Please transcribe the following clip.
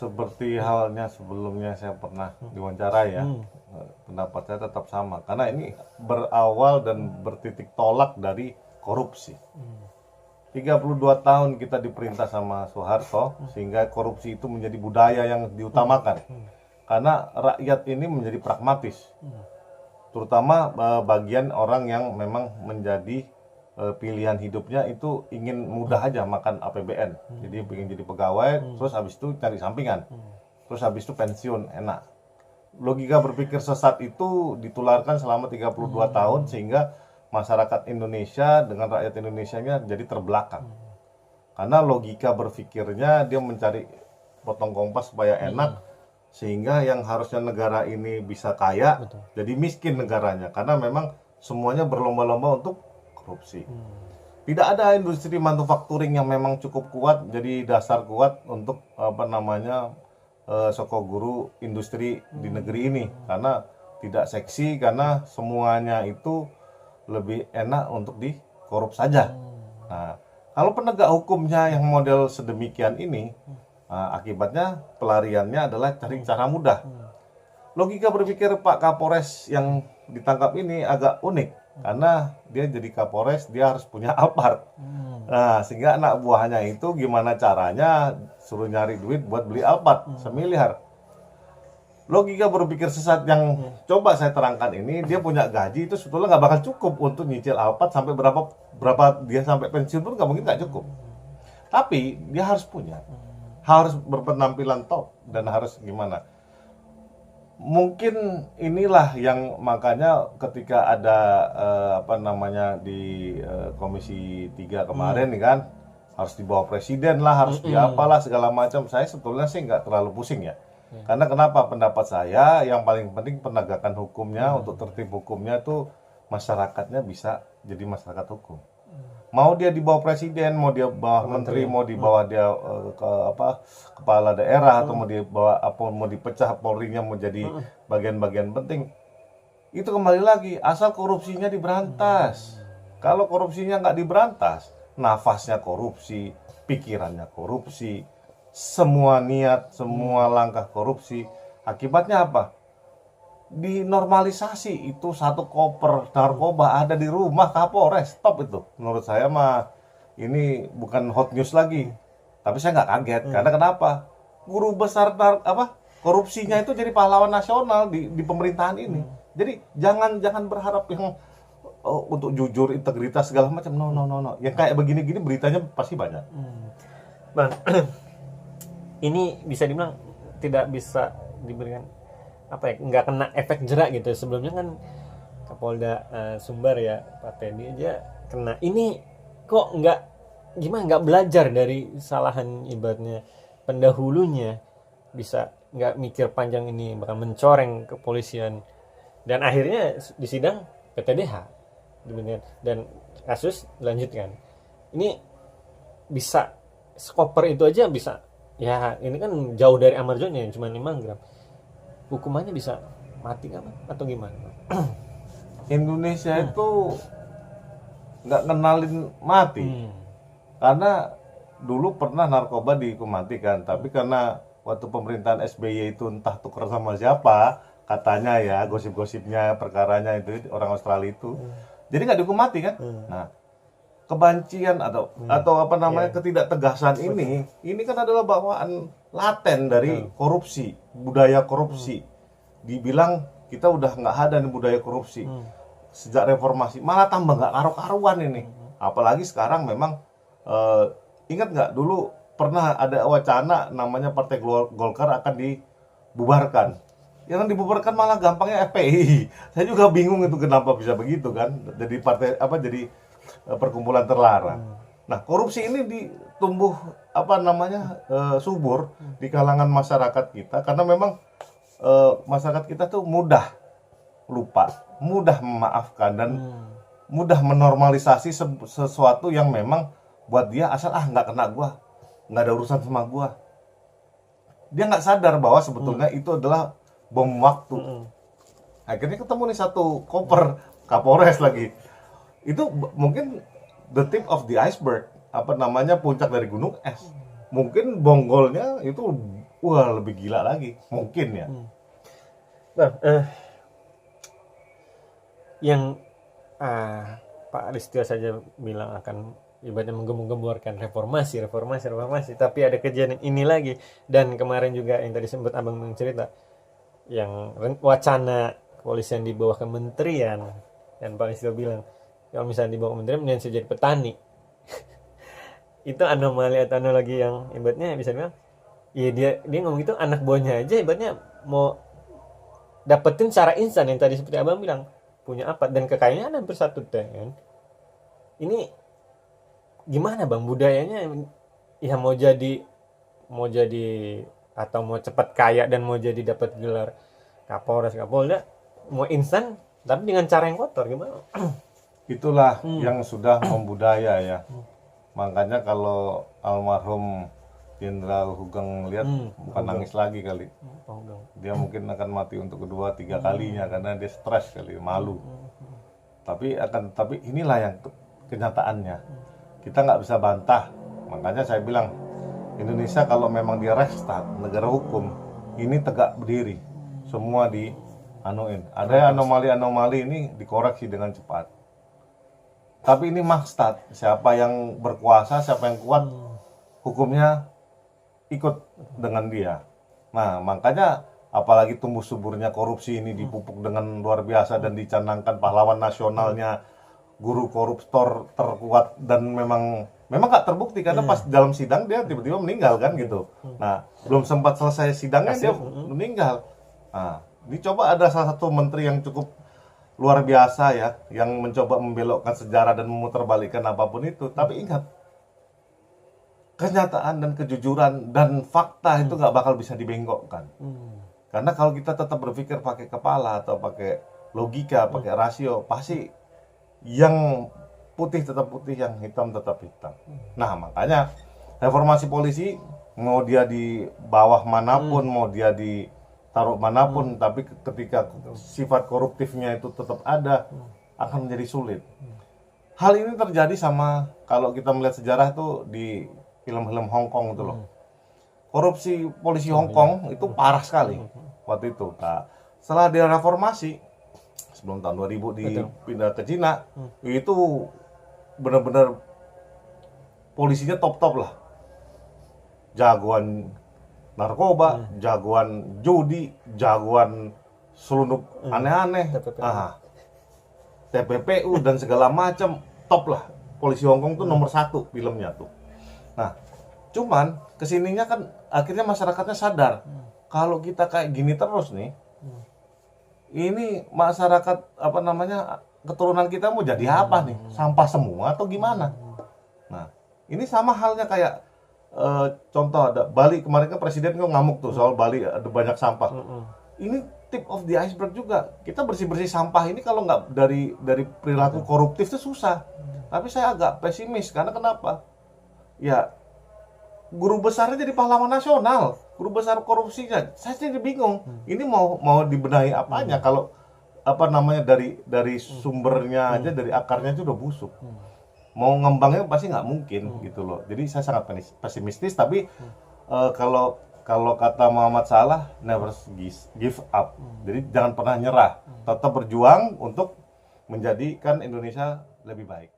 seperti halnya sebelumnya saya pernah diwawancara ya, pendapat saya tetap sama. Karena ini berawal dan bertitik tolak dari korupsi. 32 tahun kita diperintah sama Soeharto, sehingga korupsi itu menjadi budaya yang diutamakan. Karena rakyat ini menjadi pragmatis. Terutama bagian orang yang memang menjadi pilihan hidupnya itu ingin mudah aja makan APBN. Jadi ingin jadi pegawai, terus habis itu cari sampingan. Terus habis itu pensiun, enak. Logika berpikir sesat itu ditularkan selama 32 tahun sehingga masyarakat Indonesia dengan rakyat Indonesianya jadi terbelakang. Karena logika berpikirnya dia mencari potong kompas supaya enak, sehingga yang harusnya negara ini bisa kaya, jadi miskin negaranya. Karena memang semuanya berlomba-lomba untuk korupsi. Tidak ada industri manufacturing yang memang cukup kuat, jadi dasar kuat untuk sokoguru industri di negeri ini. Karena tidak seksi, karena semuanya itu lebih enak untuk dikorup saja. Nah, kalau penegak hukumnya yang model sedemikian ini, akibatnya pelariannya adalah cari cara mudah. Logika berpikir Pak Kapolres yang ditangkap ini agak unik, karena dia jadi Kapolres, dia harus punya Alphard. Nah, sehingga anak buahnya itu gimana caranya suruh nyari duit buat beli Alphard semiliar. Logika berpikir sesat yang coba saya terangkan ini, dia punya gaji itu sebetulnya nggak bakal cukup untuk nyicil Alphard sampai berapa dia sampai pensiun pun nggak cukup. Tapi dia harus punya, harus berpenampilan top dan harus gimana. Mungkin inilah yang makanya ketika ada di Komisi 3 kemarin nih kan, harus dibawa presiden lah, harus diapalah segala macam. Saya sebetulnya sih nggak terlalu pusing ya. Karena kenapa, pendapat saya yang paling penting penegakan hukumnya, untuk tertib hukumnya tuh masyarakatnya bisa jadi masyarakat hukum. Mau dia di bawah presiden, mau dia bawah menteri, mau di bawah dia kepala daerah, atau mau dibawa mau dipecah Polri-nya mau jadi bagian-bagian penting. Itu kembali lagi, asal korupsinya diberantas. Kalau korupsinya nggak diberantas, nafasnya korupsi, pikirannya korupsi, semua niat, semua langkah korupsi, akibatnya apa? Dinormalisasi. Itu satu koper narkoba ada di rumah Kapolres, stop itu. Menurut saya mah ini bukan hot news lagi. Tapi saya nggak kaget, karena kenapa? Guru besar korupsinya itu jadi pahlawan nasional di pemerintahan ini. Jadi jangan berharap yang untuk jujur, integritas segala macam. No. Yang kayak begini-gini beritanya pasti banyak. Bang, ini bisa dibilang tidak bisa diberikan nggak kena efek jerak gitu. Sebelumnya kan Kapolda Sumbar ya, Pak Teddy aja kena. Ini kok nggak belajar dari kesalahan ibaratnya pendahulunya, bisa nggak mikir panjang, ini bakal mencoreng kepolisian, dan akhirnya di sidang PTDH dan kasus dilanjutkan. Ini bisa skoper itu aja bisa. Ya ini kan jauh dari Amarjonya, cuma 5 gram. Hukumannya bisa mati kan atau gimana? Indonesia itu nggak kenalin mati. Karena dulu pernah narkoba dihukum mati kan, tapi karena waktu pemerintahan SBY itu entah tuker sama siapa, katanya ya, gosip-gosipnya, perkaranya itu orang Australia itu. Jadi nggak dihukum mati kan? Nah, kebencian atau ketidaktegasan ini kan adalah bawaan laten dari korupsi, budaya korupsi. Dibilang kita udah nggak ada nih budaya korupsi sejak reformasi, malah tambah nggak karu-karuan ini. Apalagi sekarang memang ingat nggak dulu pernah ada wacana namanya Partai Golkar akan dibubarkan. Yang dibubarkan malah gampangnya FPI. Saya juga bingung itu kenapa bisa begitu kan? Jadi partai jadi perkumpulan terlarang. Nah, korupsi ini ditumbuh subur di kalangan masyarakat kita, karena memang masyarakat kita tuh mudah lupa, mudah memaafkan, dan mudah menormalisasi sesuatu yang memang buat dia asal nggak kena gua, nggak ada urusan sama gua. Dia nggak sadar bahwa sebetulnya itu adalah bom waktu. Akhirnya ketemu nih satu koper Kapolres lagi. Itu mungkin the tip of the iceberg, puncak dari gunung es. Mungkin bonggolnya itu wah lebih gila lagi mungkin ya. Bang, yang Pak Listio saja bilang akan ibaratnya menggembur-gemburkan reformasi, tapi ada kejadian ini lagi. Dan kemarin juga yang tadi sempat abang mencerita, yang wacana kepolisian di bawah kementerian, dan Pak Listio bilang kalau misalnya di bawah kementerian mending saya jadi petani. Itu anomali atau analogi yang ibaratnya bisa bilang, ya dia ngomong gitu, anak buahnya aja ibaratnya mau dapetin secara instan yang tadi seperti abang bilang, punya apa dan kekayaannya hampir 1 T kan. Ini gimana bang budayanya ya, mau jadi atau mau cepat kaya dan mau jadi dapat gelar Kapolres Kapolda, mau instan tapi dengan cara yang kotor, gimana? Itulah yang sudah membudaya ya. Makanya kalau almarhum Jenderal Hugeng lihat bukan nangis lagi kali. Dia mungkin akan mati untuk kedua, 3 kalinya karena dia stres kali, malu. Tapi inilah yang kenyataannya. Kita nggak bisa bantah. Makanya saya bilang Indonesia kalau memang dia Rechtsstaat, negara hukum, ini tegak berdiri. Semua dianuin. Ada anomali-anomali ini dikoreksi dengan cepat. Tapi ini Machtstaat. Siapa yang berkuasa, siapa yang kuat, hukumnya ikut dengan dia. Nah, makanya apalagi tumbuh suburnya korupsi ini dipupuk dengan luar biasa dan dicanangkan pahlawan nasionalnya, guru koruptor terkuat, dan memang gak terbukti karena pas dalam sidang dia tiba-tiba meninggal kan gitu. Nah, belum sempat selesai sidangnya dia meninggal. Nah, dicoba ada salah satu menteri yang cukup luar biasa ya, yang mencoba membelokkan sejarah dan memutarbalikkan apapun itu. Tapi ingat, kenyataan dan kejujuran dan fakta itu nggak bakal bisa dibengkokkan. Karena kalau kita tetap berpikir pakai kepala atau pakai logika, pakai rasio, pasti yang putih tetap putih, yang hitam tetap hitam. Nah, makanya reformasi polisi, mau dia di bawah manapun, mau dia ditaruh manapun, tapi ketika sifat koruptifnya itu tetap ada, akan menjadi sulit. Hal ini terjadi sama, kalau kita melihat sejarah tuh di film-film Hong Kong itu loh. Korupsi polisi Hong Kong itu parah sekali waktu itu. Nah, setelah dia reformasi sebelum tahun 2000 dipindah ke Cina, itu benar-benar polisinya top-top lah. Jagoan narkoba, jagoan judi, jagoan selundup aneh-aneh, TPPU dan segala macam, top lah. Polisi Hong Kong tuh nomor 1 filmnya tuh. Nah, cuman kesininya kan akhirnya masyarakatnya sadar kalau kita kayak gini terus nih, ini masyarakat keturunan kita mau jadi apa nih? Sampah semua atau gimana? Nah, ini sama halnya kayak contoh ada Bali kemarin kan presiden ngamuk tuh soal Bali ada banyak sampah. Ini tip of the iceberg juga. Kita bersih-bersih sampah ini kalau nggak dari perilaku koruptif itu susah. Tapi saya agak pesimis karena kenapa? Ya, guru besarnya jadi pahlawan nasional, guru besar korupsinya. Saya jadi bingung. Ini mau dibenahi apanya kalau dari sumbernya aja, dari akarnya itu udah busuk. Mau ngembangnya pasti nggak mungkin gitu loh. Jadi saya sangat pesimistis. Tapi kalau kata Muhammad Salah, never give up. Jadi jangan pernah nyerah. Tetap berjuang untuk menjadikan Indonesia lebih baik.